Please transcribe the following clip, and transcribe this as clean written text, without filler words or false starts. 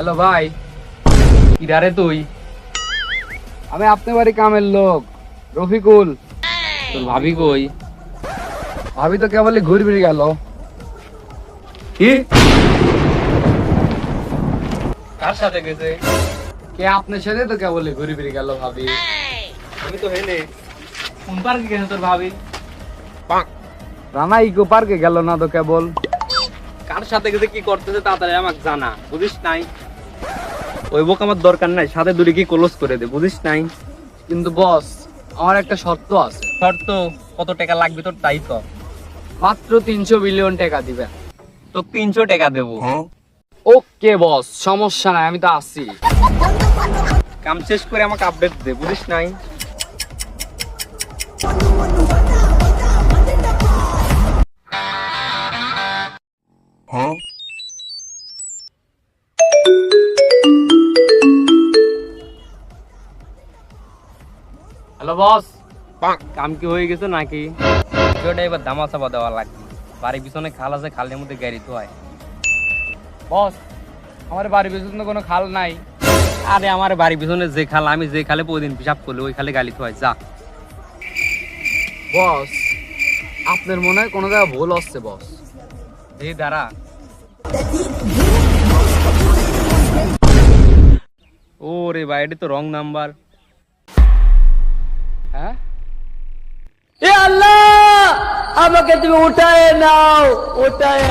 Hello ভাই, কিরারে তুই? আমি আপনার বাড়ি কামের লোক রফিকুল। তোর ভাবি কই? ভাবি তো কেবলই ঘুরে ফিরে গেল। কি? কার সাথে গেছে? কে আপনার সাথে তো কেবলই ঘুরে ফিরে গেল ভাবি। আমি তো হেনে। কোন পার্কে গেছে তোর ভাবি? রানা ইকো পার্কে গেল না তো কেবল। কার সাথে গেছে কি করতেছে তাড়াতাড়ি আমাকে জানা, বুঝিস নাই? ওই বোক আমার দরকার নাই, সাথে দূরে কি ক্লোজ করে দে, বুঝিস নাই? কিন্তু বস, আমার একটা শর্ত আছে। শর্ত? কত টাকা লাগবে তোর তাই তো? মাত্র 300 বিলিয়ন টাকা দিবেন। তো 300 টাকা দেবো। ওকে বস, সমস্যা নাই, আমি তো আছি। কাম শেষ করে আমাকে আপডেট দে, বুঝিস নাই? Hello boss. কাম কি হয়ে গেছে নাকি? ভিডিওটা এবার দামা চাপা দেওয়া লাগবে। বাড়ির পিছনে খাল আছে, খালের মধ্যে গাড়ি তো হয়। বস, আমার বাড়ির পেছনে কোনো খাল নাই। আরে আমার বাড়ির পিছনে যে খাল, আমি যে খালে প্রতিদিন পিসাব করলে ওই খালে গালি তো হয়, যা। বস, আপনার মনে হয় কোনো জায়গায় ভুল হচ্ছে বস। এই দাঁড়া। ও রে ভাই, এটা তো রং নাম্বার। হ্যাঁ, এ আল্লাহ, আমাকে তুমি উঠায় নাও, উঠায়